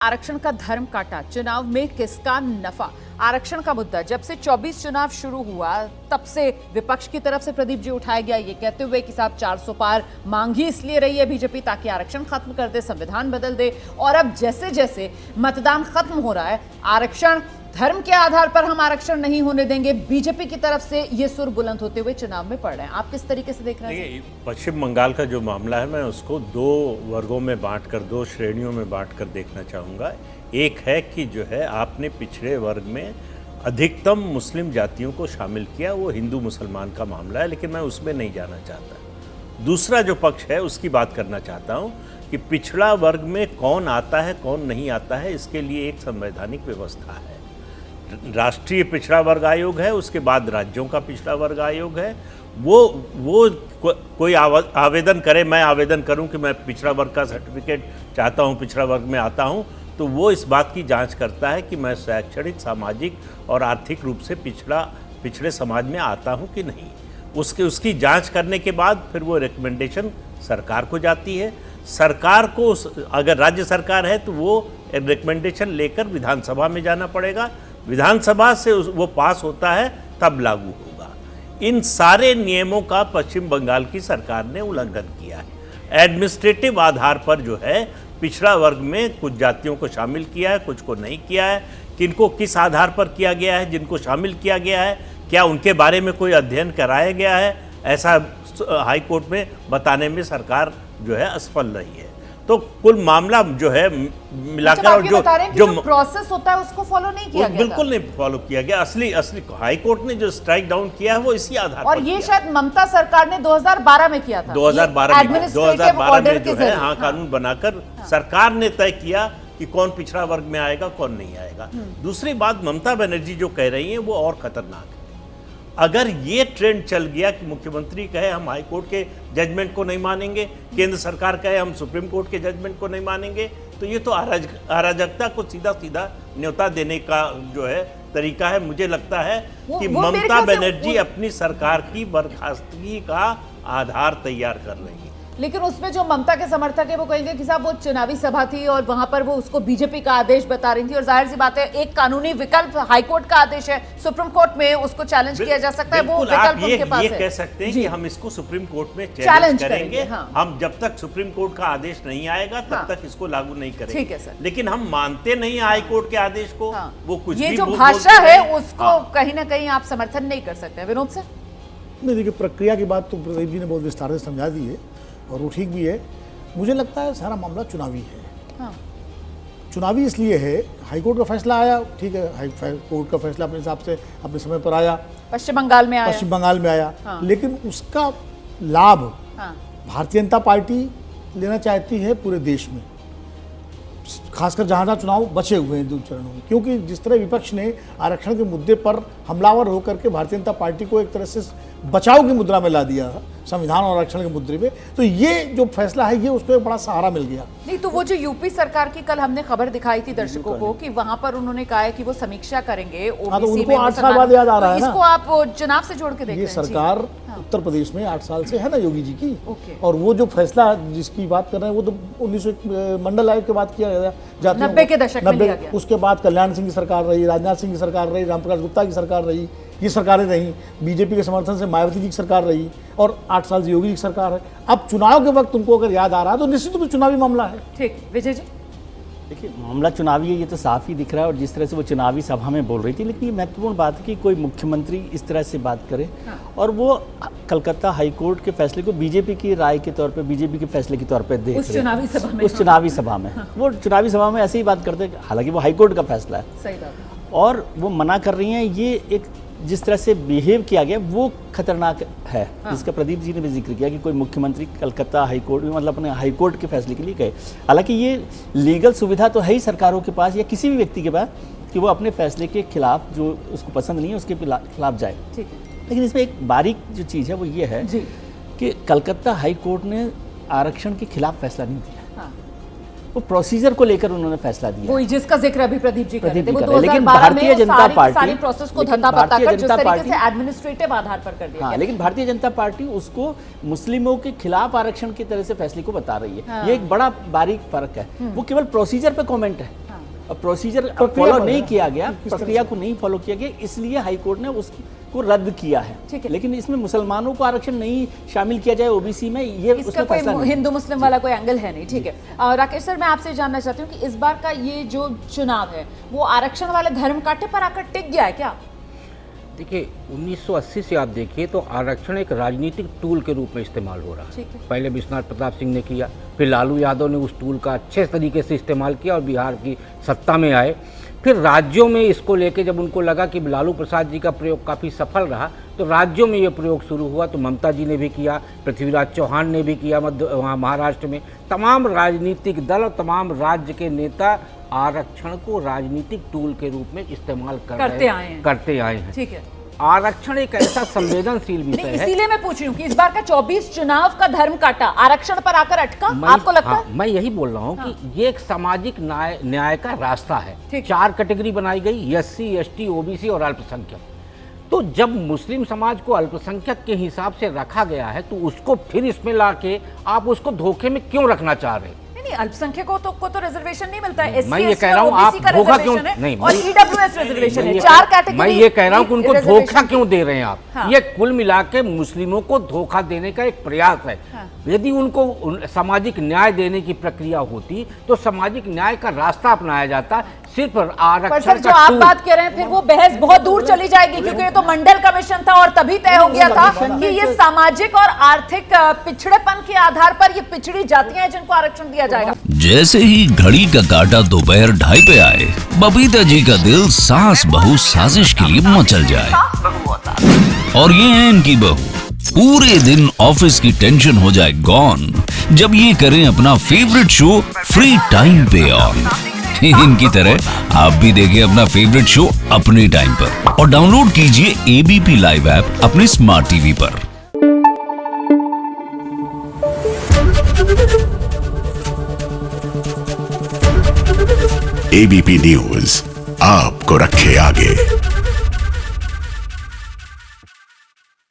आरक्षण का धर्म काटा, चुनाव में किसका नफा। आरक्षण का मुद्दा जब से 24 चुनाव शुरू हुआ तब से विपक्ष की तरफ से प्रदीप जी उठाया गया, ये कहते हुए कि साहब 400 पार मांग ही इसलिए रही है बीजेपी ताकि आरक्षण खत्म कर दे, संविधान बदल दे। और अब जैसे जैसे मतदान खत्म हो रहा है, आरक्षण धर्म के आधार पर हम आरक्षण नहीं होने देंगे, बीजेपी की तरफ से ये सुर बुलंद होते हुए चुनाव में पड़ रहे हैं। आप किस तरीके से देख रहे हैं? पश्चिम बंगाल का जो मामला है, मैं उसको दो वर्गों में बांटकर, दो श्रेणियों में बांटकर देखना चाहूँगा। एक है कि जो है आपने पिछड़े वर्ग में अधिकतम मुस्लिम जातियों को शामिल किया, वो हिंदू मुसलमान का मामला है, लेकिन मैं उसमें नहीं जाना चाहता। दूसरा जो पक्ष है उसकी बात करना चाहता हूँ कि पिछड़ा वर्ग में कौन आता है कौन नहीं आता है, इसके लिए एक संवैधानिक व्यवस्था है। राष्ट्रीय पिछड़ा वर्ग आयोग है, उसके बाद राज्यों का पिछड़ा वर्ग आयोग है। वो कोई आवेदन करे, मैं आवेदन करूं कि मैं पिछड़ा वर्ग का सर्टिफिकेट चाहता हूं, पिछड़ा वर्ग में आता हूं, तो वो इस बात की जांच करता है कि मैं शैक्षणिक, सामाजिक और आर्थिक रूप से पिछड़े समाज में आता हूं कि नहीं। उसकी जांच करने के बाद फिर वो रिकमेंडेशन सरकार को जाती है। सरकार को, अगर राज्य सरकार है तो वो रिकमेंडेशन लेकर विधानसभा में जाना पड़ेगा, विधानसभा से वो पास होता है तब लागू होगा। इन सारे नियमों का पश्चिम बंगाल की सरकार ने उल्लंघन किया है। एडमिनिस्ट्रेटिव आधार पर जो है पिछड़ा वर्ग में कुछ जातियों को शामिल किया है, कुछ को नहीं किया है। किनको किस आधार पर किया गया है, जिनको शामिल किया गया है, क्या उनके बारे में कोई अध्ययन कराया गया है, ऐसा हाई कोर्ट में बताने में सरकार जो है असफल रही है। तो कुल मामला जो है मिलाकर जो प्रोसेस होता है उसको फॉलो नहीं किया गया, बिल्कुल नहीं फॉलो किया गया। असली हाई कोर्ट ने जो स्ट्राइक डाउन किया है वो इसी आधार पर, और ये शायद ममता सरकार ने 2012 में किया था। 2012 में जो है हाँ कानून बनाकर सरकार ने तय किया कि कौन पिछड़ा वर्ग में आएगा कौन नहीं आएगा। दूसरी बात, ममता बनर्जी जो कह रही है वो और खतरनाक है। अगर ये ट्रेंड चल गया कि मुख्यमंत्री कहे हम हाई कोर्ट के जजमेंट को नहीं मानेंगे, केंद्र सरकार कहे हम सुप्रीम कोर्ट के जजमेंट को नहीं मानेंगे, तो ये तो अराजकता को सीधा सीधा न्योता देने का जो है तरीका है। मुझे लगता है कि ममता बनर्जी अपनी सरकार की बर्खास्तगी का आधार तैयार कर रही है। लेकिन उसमें जो ममता के समर्थक है वो कहेंगे कि साहब वो चुनावी सभा थी और वहां पर वो उसको बीजेपी का आदेश बता रही थी, और जाहिर सी बात है एक कानूनी विकल्प हाईकोर्ट का आदेश है, सुप्रीम कोर्ट में उसको चैलेंज किया जा सकता है, वो विकल्प उनके पास है। ये कह सकते हैं कि हम इसको सुप्रीम कोर्ट में चैलेंज करेंगे। हाँ। हम जब तक सुप्रीम कोर्ट का आदेश नहीं आएगा तब तक इसको लागू नहीं करेंगे। ठीक है सर। लेकिन हम मानते नहीं हाई कोर्ट के आदेश को। वो कुछ ये जो भाषा है उसको कहीं ना कहीं आप समर्थन नहीं कर सकते। विनोद सर? नहीं, देखिए प्रक्रिया की बात तो प्रदीप जी ने बहुत विस्तार से समझा दी है और वो ठीक भी है। मुझे लगता है सारा मामला चुनावी है। हाँ। चुनावी इसलिए है, हाईकोर्ट का फैसला आया, ठीक है, हाईकोर्ट का फैसला अपने हिसाब से अपने समय पर आया, पश्चिम बंगाल में आया। हाँ। लेकिन उसका लाभ भारतीय जनता पार्टी लेना चाहती है पूरे देश में, खासकर जहाँ जहाँ चुनाव बचे हुए हैं 2 चरणों में। क्योंकि जिस तरह विपक्ष ने आरक्षण के मुद्दे पर हमलावर होकर के भारतीय जनता पार्टी को एक तरह से बचाव की मुद्रा में ला दिया संविधान और आरक्षण के मुद्दे में, तो ये जो फैसला है ये उसको एक बड़ा सहारा मिल गया। नहीं तो वो जो यूपी सरकार की कल हमने खबर दिखाई थी दर्शकों को कि वहां पर उन्होंने कहा है कि वो समीक्षा करेंगे तो उनको 8 साल बाद याद आ रहा है ना। इसको आप चुनाव से जोड़ के देखिए। ये सरकार उत्तर प्रदेश में 8 साल से है ना योगी जी की, और वो जो फैसला जिसकी बात कर रहे हैं वो तो 1901 मंडल आयोग के बाद किया गया, 90 के दशक में लिया गया। उसके बाद कल्याण सिंह की सरकार रही, राजनाथ सिंह की सरकार रही, रामप्रकाश गुप्ता की सरकार रही, ये सरकारें रही, बीजेपी के समर्थन से मायावती जी की सरकार रही, और 8 साल से योगी जी की सरकार है। अब चुनाव के वक्त तुमको अगर याद आ रहा है तो निश्चित रूप से चुनावी मामला है। ठीक, विजय जी? देखिए मामला चुनावी है, ये तो साफ ही दिख रहा है, और जिस तरह से वो चुनावी सभा में बोल रही थी। लेकिन ये महत्वपूर्ण बात है कि कोई मुख्यमंत्री इस तरह से बात करे, और वो कलकत्ता हाईकोर्ट के फैसले को बीजेपी की राय के तौर पे, बीजेपी के फैसले के तौर पे देख रहे हैं। उस चुनावी सभा में वो चुनावी सभा में ऐसे ही बात करते हैं, हालांकि वो हाईकोर्ट का फैसला है। सही बात है। और वो मना कर रही हैं। ये एक जिस तरह से बिहेव किया गया वो खतरनाक है, जिसका प्रदीप जी ने भी जिक्र किया कि कोई मुख्यमंत्री कलकत्ता हाईकोर्ट में, मतलब अपने हाईकोर्ट के फैसले के लिए गए। हालांकि ये लीगल सुविधा तो है ही सरकारों के पास या किसी भी व्यक्ति के पास कि वो अपने फैसले के खिलाफ, जो उसको पसंद नहीं है उसके खिलाफ जाए। ठीक है। लेकिन इसमें एक बारीक जो चीज़ है वो ये है कि कलकत्ता हाईकोर्ट ने आरक्षण के खिलाफ फैसला नहीं दिया, वो प्रोसीजर को लेकर उन्होंने फैसला दिया, वही जिसका जिक्र अभी प्रदीप जी कर रहे थे। वो लेकिन भारतीय जनता पार्टी सारी प्रोसेस को धंधा पता कर जिस तरीके से एडमिनिस्ट्रेटिव आधार पर कर दिया। हाँ, लेकिन भारतीय जनता पार्टी उसको मुस्लिमों के खिलाफ आरक्षण की तरह से फैसले को बता रही है। ये एक बड़ा बारीक फर्क है। वो केवल प्रोसीजर पे कमेंट है, प्रोसीजर प्रक्रिया फॉलो पर नहीं है। किया गया, किस तरह प्रक्रिया से? को नहीं फॉलो किया गया, इसलिए हाई कोर्ट ने उसको रद्द किया ठीक है। है। लेकिन इसमें मुसलमानों को आरक्षण नहीं शामिल किया जाए ओबीसी में, ये इसका उसने कोई फैसला नहीं। हिंदू मुस्लिम वाला कोई एंगल है नहीं। ठीक है, राकेश सर, मैं आपसे जानना चाहती हूँ कि इस बार का ये जो चुनाव है वो आरक्षण वाले धर्म कांटे पर आकर टिक गया है क्या? देखिए 1980 से आप देखिए तो आरक्षण एक राजनीतिक टूल के रूप में इस्तेमाल हो रहा ठीक है। है। पहले विश्वनाथ प्रताप सिंह ने किया, फिर लालू यादव ने उस टूल का अच्छे तरीके से इस्तेमाल किया और बिहार की सत्ता में आए। फिर राज्यों में इसको लेके जब उनको लगा कि लालू प्रसाद जी का प्रयोग काफ़ी सफल रहा तो राज्यों में ये प्रयोग शुरू हुआ। तो ममता जी ने भी किया, पृथ्वीराज चौहान ने भी किया, वहाँ महाराष्ट्र में तमाम राजनीतिक दल और तमाम राज्य के नेता आरक्षण को राजनीतिक टूल के रूप में इस्तेमाल करते आए हैं। ठीक है, आरक्षण एक ऐसा संवेदनशील विषय नहीं है। इसीलिए मैं पूछ रही हूँ कि इस बार का 24 चुनाव का धर्म कांटा आरक्षण पर आकर अटका, आपको लगता है? मैं यही बोल रहा हूँ कि ये एक सामाजिक न्याय का रास्ता है। ठीक। 4 कैटेगरी बनाई गई, एससी, एसटी, ओबीसी और अल्पसंख्यक। तो जब मुस्लिम समाज को अल्पसंख्यक के हिसाब से रखा गया है तो उसको फिर इसमें लाके आप उसको धोखे में क्यों रखना चाह रहे हैं? नहीं, अल्पसंख्यकों को तो रिजर्वेशन नहीं मिलता है। मैं ये कह रहा हूँ आप धोखा क्यों नहीं, और ईडब्ल्यूएस रिजर्वेशन है, 4 कैटेगरी। मैं ये कह रहा हूँ कि उनको रिजर्वेशन धोखा क्यों दे रहे हैं आप? हाँ। ये कुल मिला के मुस्लिमों को धोखा देने का एक प्रयास है। हाँ। यदि उनको सामाजिक न्याय देने की प्रक्रिया होती तो सामाजिक न्याय का रास्ता अपनाया जाता, सिर्फ पर आरक्षण सर जो का आप टूल। बात कह रहे हैं फिर वो बहस बहुत दूर चली जाएगी, क्योंकि ये तो मंडल कमीशन था और तभी तय हो गया था कि ये सामाजिक और आर्थिक पिछड़ेपन के आधार पर ये पिछड़ी जातियां हैं जिनको आरक्षण दिया जाएगा। जैसे ही घड़ी का काटा दोपहर 2:30 पे आए, बबीता जी का दिल सास बहू साजिश के लिए मचल जाए। और ये है इनकी बहू, पूरे दिन ऑफिस की टेंशन हो जाए गॉन जब ये करें अपना फेवरेट शो फ्री टाइम पे ऑन। इनकी तरह आप भी देखें अपना फेवरेट शो अपने टाइम पर और डाउनलोड कीजिए एबीपी लाइव ऐप अपने स्मार्ट टीवी पर। एबीपी न्यूज आपको रखे आगे।